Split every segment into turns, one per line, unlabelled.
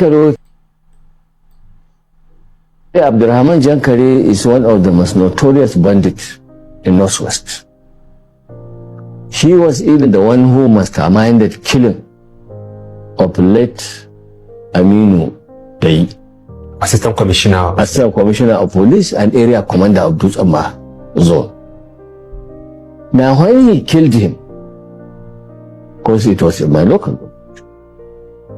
Jankaro, Abdurrahman Jankare is one of the most notorious bandits in Northwest. He was even the one who masterminded killing of late Aminu Dai,
Assistant Commissioner
of Police and Area Commander of Dutch-Amba Zone. Now when he killed him, because it was in my local government,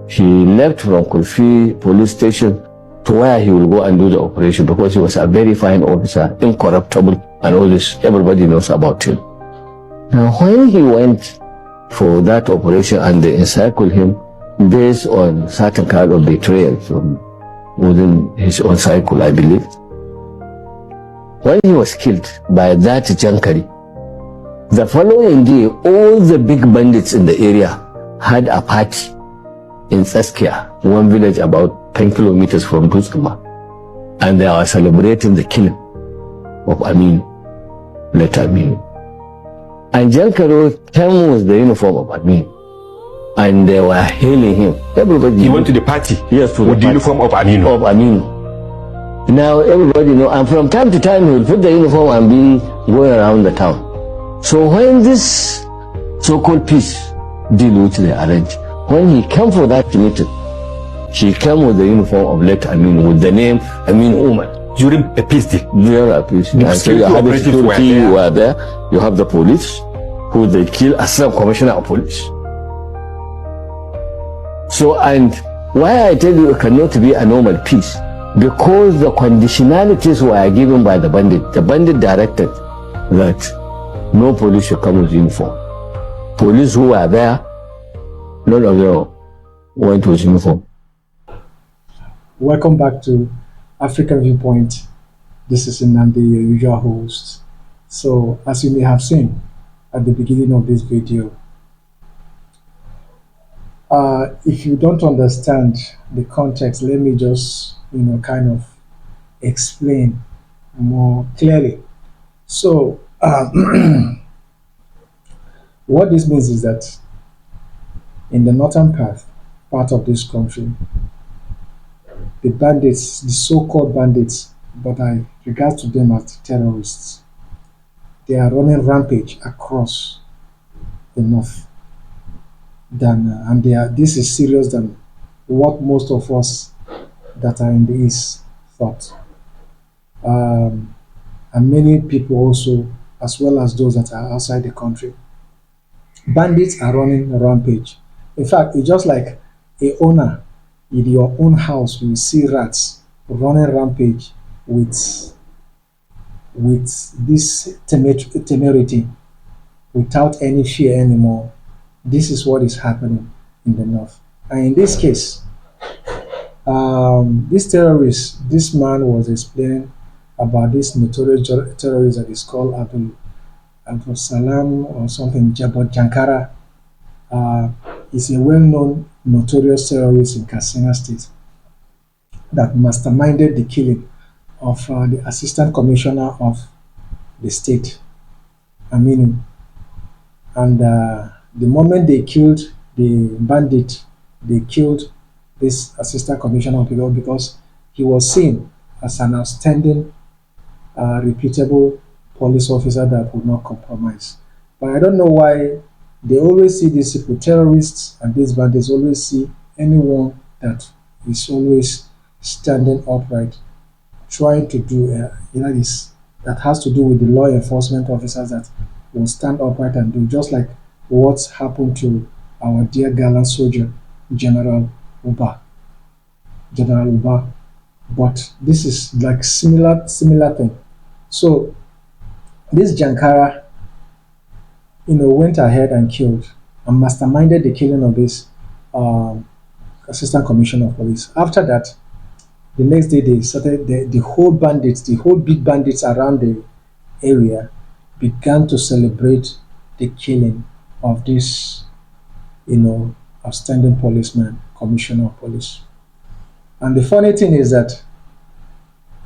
he left from Kulfi police station to where he will go and do the operation, because he was a very fine officer, incorruptible, and all this, everybody knows about him. Now when he went for that operation and they encircled him based on certain kind of betrayal from within his own cycle, I believe, when he was killed by that Jankari, the following day, all the big bandits in the area had a party in Saskia, one village about 10 kilometers from Dutch-Amba, and they were celebrating the killing of Aminu, late Aminu. And Jankaro came with the uniform of Aminu, and they were hailing him. Everybody.
He went to the party.
Yes, to
with the uniform of Aminu.
Of Aminu. Now everybody know, and from time to time he will put the uniform and be going around the town. So when this so-called peace deal which they arranged, when he came for that meeting, he came with the uniform of late Aminu with the name Amin Umar.
During a peace deal?
During a peace deal. And so you have the security were there, you have the police, who they kill Assistant Commissioner of Police. So, and why I tell you it cannot be a normal peace, because the conditionalities were given by the bandit. The bandit directed that no police should come with uniform. Police who were there, none of them went with uniform.
Welcome back to African Viewpoint. This is Nnamdi, your usual host. So, as you may have seen at the beginning of this video, if you don't understand the context, let me just, kind of explain more clearly. So, what this means is that in the northern part of this country, the bandits, the so-called bandits, but I regard to them as terrorists, they are running rampage across the north. And this is serious than what most of us that are in the east thought. And many people also, as well as those that are outside the country. Bandits are running a rampage. In fact, it's just like a owner in your own house, you will see rats running rampage with this temerity, without any fear anymore. This is what is happening in the north. And in this case, this terrorist, this man was explaining about this notorious terrorist that is called Abdul Salam or something, Jabot Jankara. Is a well-known notorious terrorist in Katsina State that masterminded the killing of the Assistant Commissioner of the state, Aminu. And the moment they killed the bandit, they killed this Assistant Commissioner because he was seen as an outstanding, reputable police officer that would not compromise. But I don't know why they always see these people, terrorists and these bandits, always see anyone that is always standing upright, trying to do this that has to do with the law enforcement officers that will stand upright and do just like what's happened to our dear gallant soldier, General Uba. But this is like similar thing. So this Jankara, went ahead and killed and masterminded the killing of this Assistant Commissioner of Police. After that, the next day they started the whole big bandits around the area began to celebrate the killing of this, outstanding policeman, Commissioner of Police. And the funny thing is that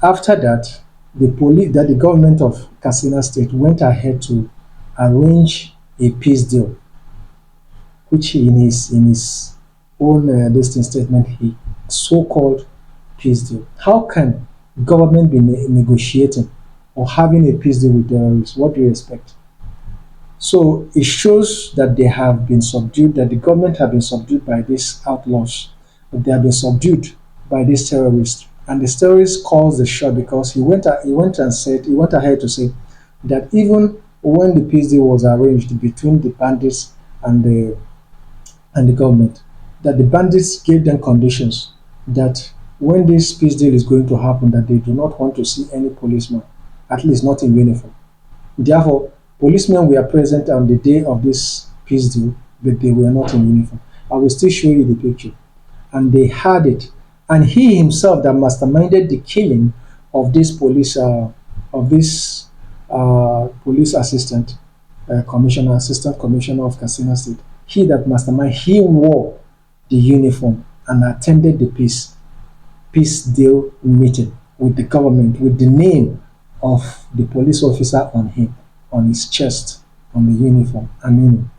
after that, the government of Katsina State went ahead to arrange a peace deal, which in his own listing statement so-called peace deal. How can government be negotiating or having a peace deal with terrorists? What do you expect? So it shows that they have been subdued, that the government have been subdued by these outlaws, that they have been subdued by these terrorists. And the terrorist calls the shot because he went ahead to say that even when the peace deal was arranged between the bandits and the government, that the bandits gave them conditions that when this peace deal is going to happen, that they do not want to see any policeman, at least not in uniform. Therefore, policemen were present on the day of this peace deal, but they were not in uniform. I will still show you the picture. And they had it. And he himself that masterminded the killing of this police assistant commissioner of Katsina State. He that masterminded, he wore the uniform and attended the peace deal meeting with the government with the name of the police officer on him, on his chest, on the uniform. I mean,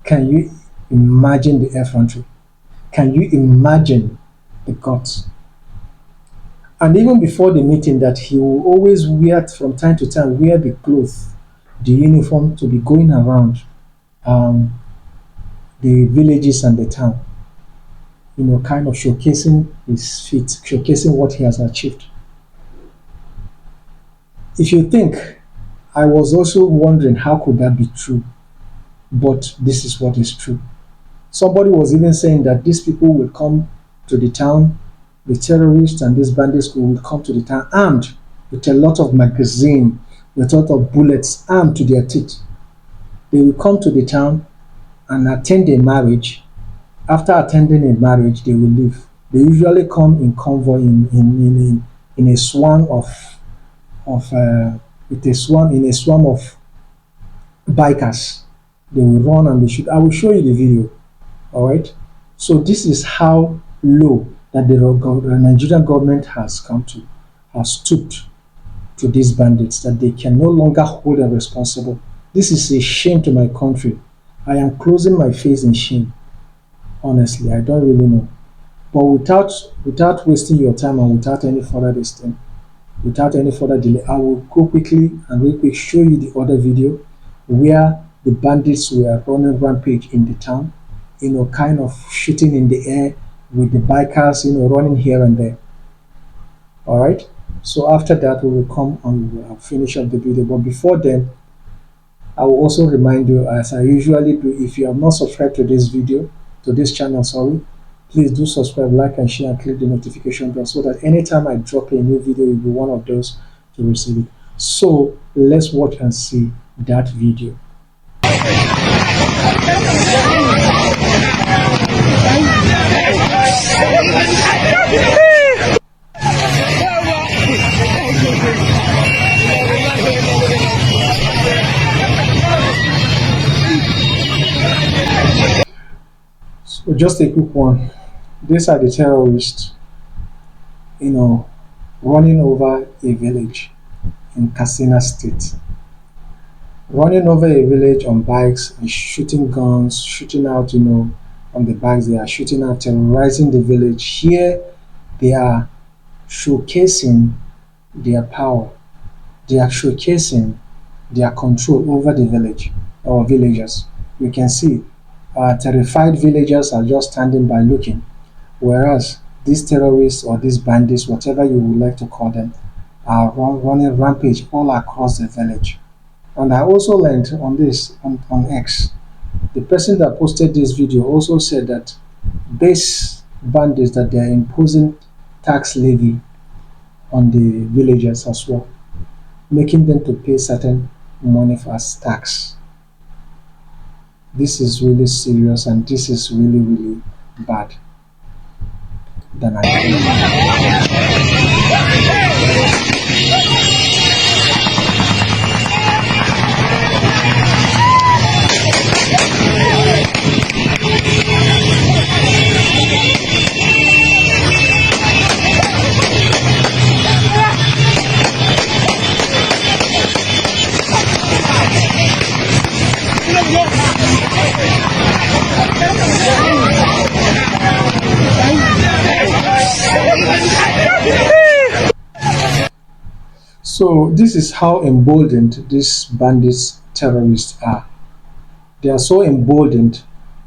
can you imagine the effrontery? Can you imagine the guts? And even before the meeting, that he will always wear, from time to time, wear the clothes, the uniform, to be going around the villages and the town, kind of showcasing his feat, showcasing what he has achieved. If you think, I was also wondering how could that be true, but this is what is true. Somebody was even saying that these people will come to the town, the terrorists and this bandit school will come to the town armed with a lot of magazine, with a lot of bullets, armed to their teeth. They will come to the town and attend a marriage. After attending a marriage, they will leave. They usually come in convoy in a swarm of bikers. They will run and they shoot. I will show you the video. All right. So this is how low that the Nigerian government has stooped to these bandits, that they can no longer hold them responsible. This is a shame to my country. I am closing my face in shame. Honestly, I don't really know. But without wasting your time and without any further delay, I will go quickly and real quick show you the other video where the bandits were running rampage in the town, kind of shooting in the air with the bikers, running here and there. All right. So after that, we will come and we will finish up the video. But before then, I will also remind you, as I usually do, if you have not subscribed to this channel, please do subscribe, like, and share, and click the notification bell so that anytime I drop a new video, you'll be one of those to receive it. So let's watch and see that video. So just a quick one. These are the terrorists, running over a village in Katsina State. Running over a village on bikes and shooting guns, shooting out, on the bikes. They are shooting out, terrorizing the village. Here, they are showcasing their power. They are showcasing their control over the village or villagers. You can see terrified villagers are just standing by looking, whereas these terrorists or these bandits, whatever you would like to call them, are running rampage all across the village. And I also learned on this on X, the person that posted this video also said that these bandits, that they are imposing tax levy on the villagers as well, making them to pay certain money as tax. This is really serious and this is really, really bad. So this is how emboldened these bandits terrorists are. They are so emboldened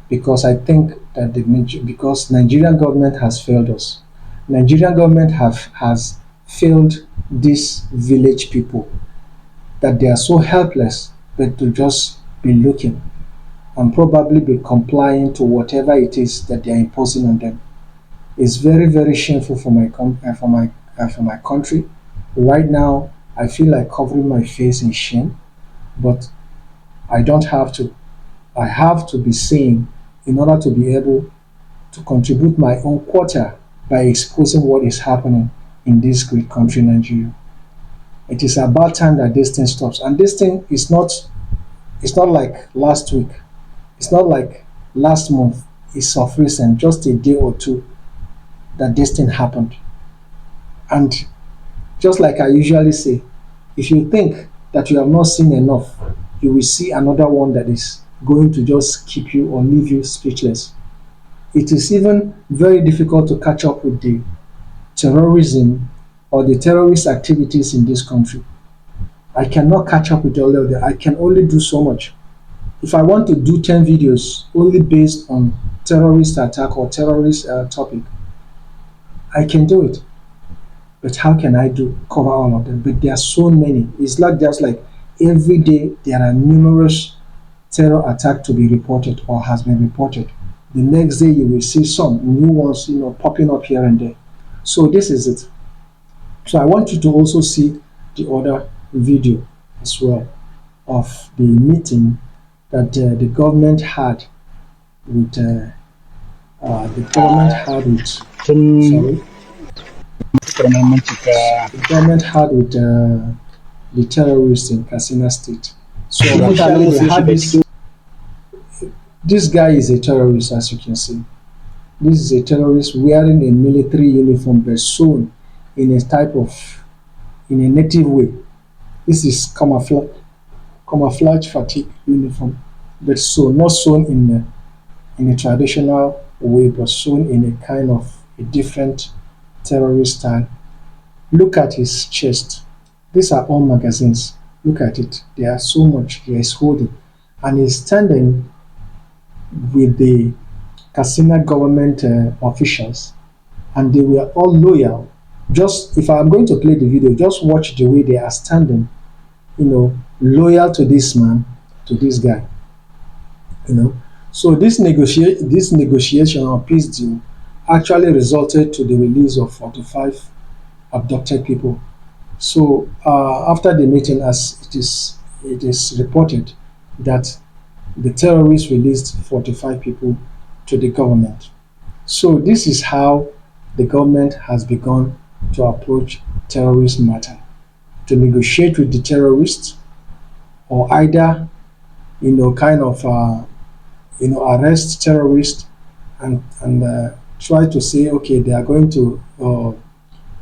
because I think that because Nigerian government has failed us. Nigerian government has failed these village people, that they are so helpless but to just be looking and probably be complying to whatever it is that they are imposing on them. It's very, very shameful for for my country. Right now, I feel like covering my face in shame, but I don't have to. I have to be seen in order to be able to contribute my own quota by exposing what is happening in this great country, Nigeria. It is about time that this thing stops. And this thing is not, it's not like last week. It's not like last month. It's of recent, just a day or two that this thing happened. And just like I usually say, if you think that you have not seen enough, you will see another one that is going to just keep you or leave you speechless. It is even very difficult to catch up with the terrorism or the terrorist activities in this country. I cannot catch up with all of them. I can only do so much. If I want to do 10 videos only based on terrorist attack or terrorist topic, I can do it. But how can I cover all of them? But there are so many. It's like there's like every day there are numerous terror attack to be reported or has been reported. The next day you will see some new ones, popping up here and there. So this is it. So I want you to also see the other video as well of the meeting that the government had with sorry, the government had with the terrorists in Katsina State. So unfortunately, they had this guy is a terrorist, as you can see. This is a terrorist wearing a military uniform but sewn in a native way. This is camouflage fatigue uniform, but not sewn in a traditional way, but sewn in a kind of a different terrorist style. Look at his chest. These are all magazines. Look at it. There are so much he is holding, and he's standing with the Katsina government officials, and they were all loyal. Just if I'm going to play the video, just watch the way they are standing, loyal to this man, to this guy. So this negotiation or peace deal actually resulted to the release of 45 abducted people. So after the meeting, as it is reported that the terrorists released 45 people to the government. So this is how the government has begun to approach terrorist matter, to negotiate with the terrorists, or either arrest terrorists and try to say, okay, they are going to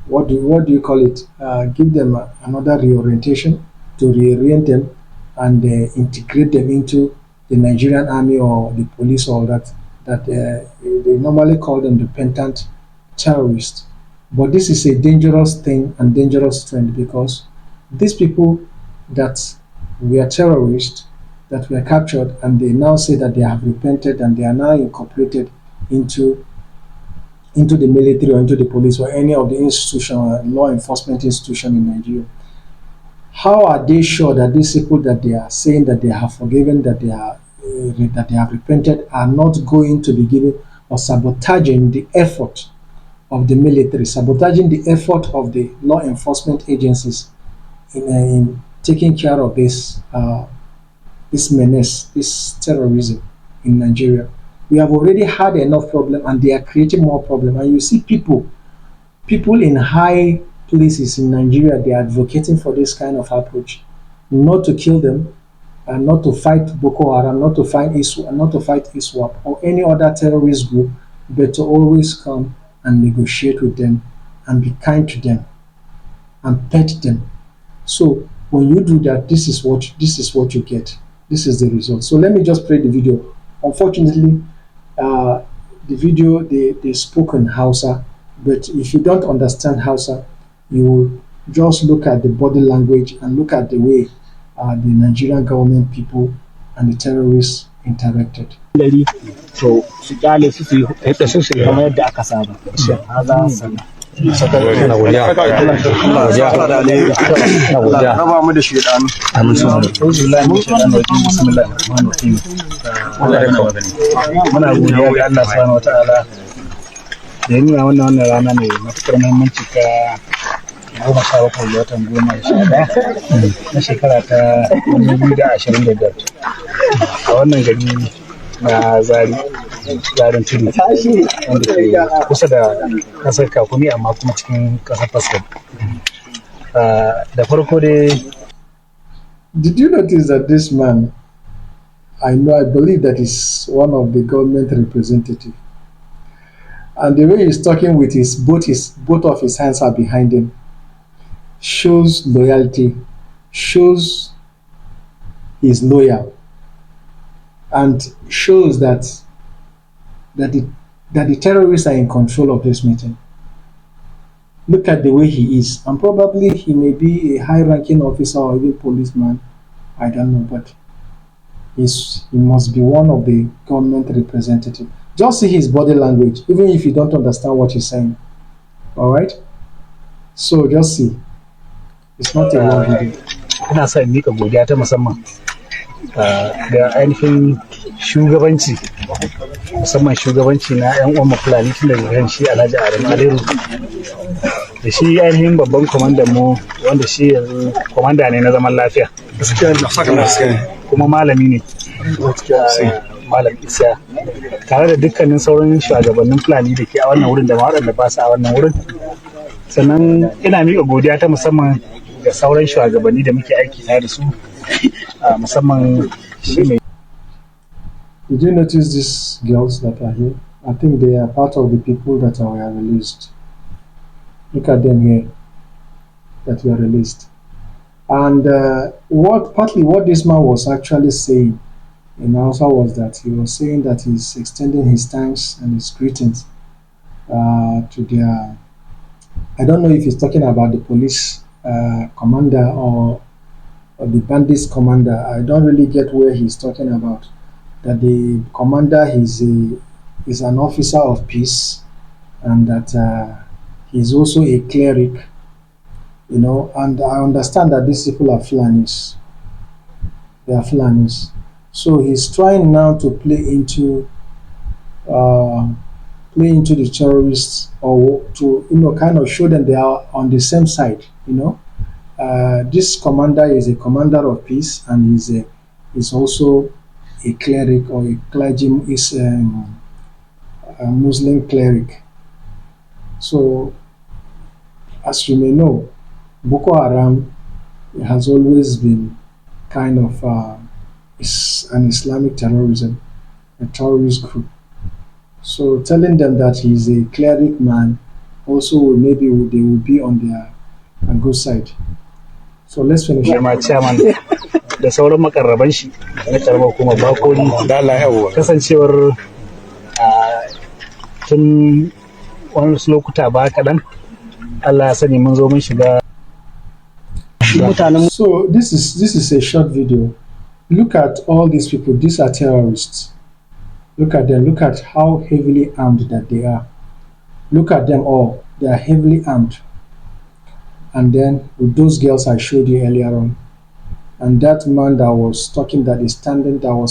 what do you call it, give them another reorientation, to reorient them and integrate them into the Nigerian army or the police, or that they normally call them the repentant terrorists. But this is a dangerous thing and dangerous trend, because these people that were terrorists, that were captured, and they now say that they have repented and they are now incorporated into the military or into the police or any of the law enforcement institution in Nigeria. How are they sure that these people that they are saying that they have forgiven, that they have repented, are not going to be giving or sabotaging the effort of the military, sabotaging the effort of the law enforcement agencies in taking care of this menace, this terrorism in Nigeria? We have already had enough problem, and they are creating more problem. And you see people in high places in Nigeria, they are advocating for this kind of approach, not to kill them, and not to fight Boko Haram, not to fight ISWAP or any other terrorist group, but to always come and negotiate with them and be kind to them and pet them. So when you do that, this is what you get. This is the result. So let me just play the video. Unfortunately, the video they spoke in Hausa, but if you don't understand Hausa, you just look at the body language and look at the way the Nigerian government people and the terrorists interacted.
So su kyale su yi yadda su yi kamar yadda aka saba shi haza sana raba mu da shedanu amin su bismillah bismillahir rahmanir rahim muna godiya ga Allah subhanahu wataala da ya nuna wannan rana mai matukar muhimmanci ta 17 ga watan 11 na shekara ta 2025 a wannan gari na zarin tudu wanda ke kusa da kasar kakumi amma kuma cikin kasar fasfod da farko dai.
Did you notice that this man, I believe that is one of the government representative, and the way he's talking with both of his hands are behind him shows loyalty, shows he's loyal, and shows that the terrorists are in control of this meeting. Look at the way he is, and probably he may be a high-ranking officer or even policeman, I don't know, but he must be one of the government representatives. Just see his body language, even if you don't understand what he's saying. All right? So just see. It's not a long video.
Ina son mika godiya ta musamman ga ainihin shugabanci, musamman shugabanci na 'yan uwan Fulani tun daga kan shi Alhaji Adamu Aliru da shi ainihin babban kwamandan mu wanda shi yanzu kwamanda ne na zaman lafiya. Kuma malami ne. Malam Isa tare da dukkanin sauran shugabannin Fulani da ke a wannan wurin da ma waɗanda ba su a wannan wurin. Sannan ina miƙa godiya ta musamman ga sauran shugabanni da muke aiki tare da su musamman shi mai.
Did you notice these girls that are here? I think they are part of the people that were released. Look at them here that were released. And partly what this man was actually saying in Hausa was that he was saying that he's extending his thanks and his greetings to their, I don't know if he's talking about the police commander or the bandits commander. I don't really get where he's talking about. That the commander is an officer of peace, and that he's also a cleric, you know. And I understand that these people are Fulanis. They are Fulanis. So he's trying now to play into the terrorists, or to kind of show them they are on the same side. This commander is a commander of peace, and he's also a cleric or a clergyman, is a Muslim cleric. So, as you may know, Boko Haram has always been kind of is an Islamic terrorism, a terrorist group. So telling them that he's a cleric man also maybe they will be on their good side. So let's finish.
Chairman da sauran makarraban shi na karbar kuma bakori kasancewar tun wani lokuta ba kaɗan Allah ya sani mun zo mun shiga.
So this is a short video. Look at all these people. These are terrorists. Look at them. Look at how heavily armed that they are. Look at them all. They are heavily armed. And then with those girls I showed you earlier on, and that man that was talking, that was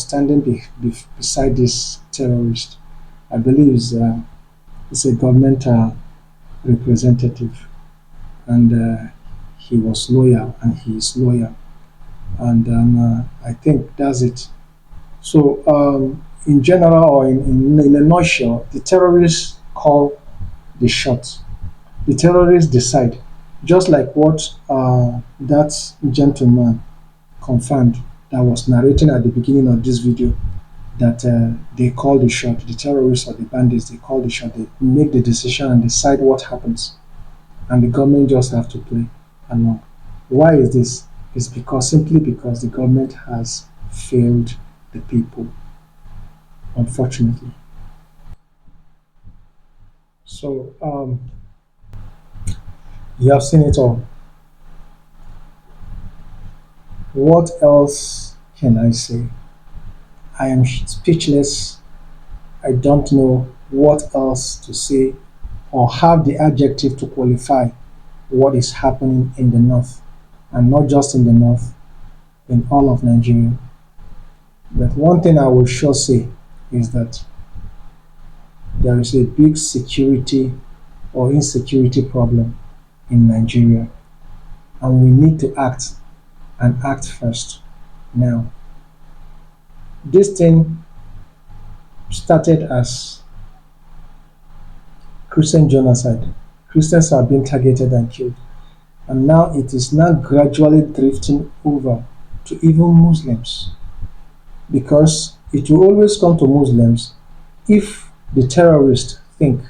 standing beside this terrorist, I believe is a government representative, and he was loyal, and he is loyal, and I think that's it. So in general, or in a nutshell, the terrorists call the shots. The terrorists decide, just like what that gentleman confirmed that was narrating at the beginning of this video, that they call the shot. The terrorists or the bandits, they call the shot. They make the decision and decide what happens, and the government just have to play along. Why is this? It's simply because the government has failed the people, unfortunately. So you have seen it all. What else can I say? I am speechless. I don't know what else to say or have the adjective to qualify what is happening in the north, and not just in the north, in all of Nigeria. But one thing I will sure say is that there is a big security or insecurity problem in Nigeria, and we need to act and act first. Now, this thing started as Christian genocide. Christians are being targeted and killed, and now it is now gradually drifting over to even Muslims, because it will always come to Muslims if the terrorists think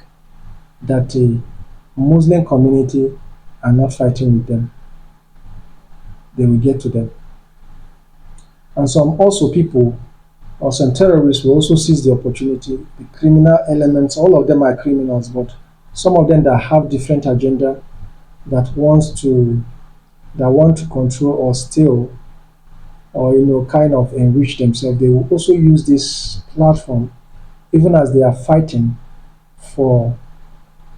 that the Muslim community are not fighting with them. They will get to them. And some also people or some terrorists will also seize the opportunity. The criminal elements, all of them are criminals, but some of them that have different agenda that want to control or steal or kind of enrich themselves, they will also use this platform, even as they are fighting for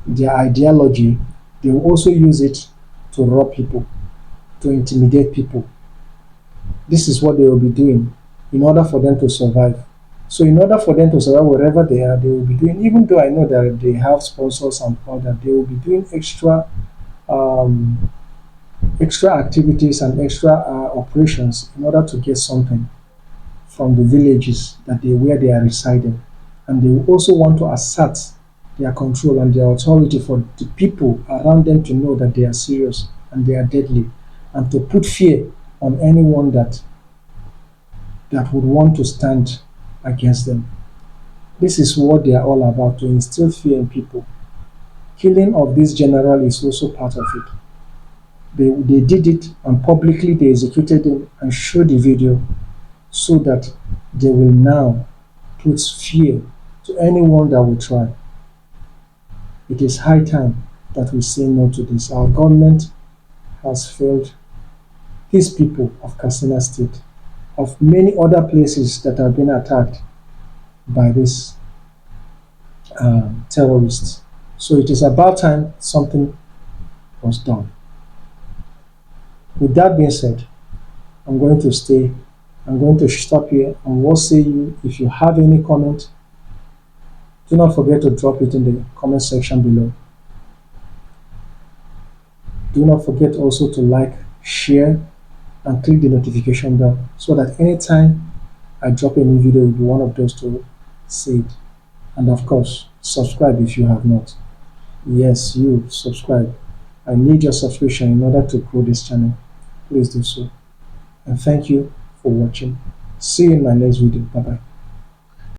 their ideology. They will also use it to rob people, to intimidate people. This is what they will be doing in order for them to survive. So in order for them to survive wherever they are, they will be doing, even though I know that they have sponsors and all that, they will be doing extra activities and extra operations in order to get something from the villages where they are residing. And they will also want to assert their control and their authority for the people around them to know that they are serious and they are deadly, and to put fear on anyone that would want to stand against them. This is what they are all about, to instill fear in people. Killing of this general is also part of it. They did it, and publicly they executed him and showed the video so that they will now put fear to anyone that will try. It is high time that we say no to this. Our government has failed these people of Katsina State, of many other places that have been attacked by these terrorists. So it is about time something was done. With that being said, I'm going to stop here, and what say you? If you have any comment, do not forget to drop it in the comment section below. Do not forget also to like, share, and click the notification bell so that anytime I drop a new video, you'll be one of those to see it. And of course, subscribe if you have not. Yes, you subscribe. I need your subscription in order to grow this channel. Please do so. And thank you for watching. See you in my next video. Bye bye.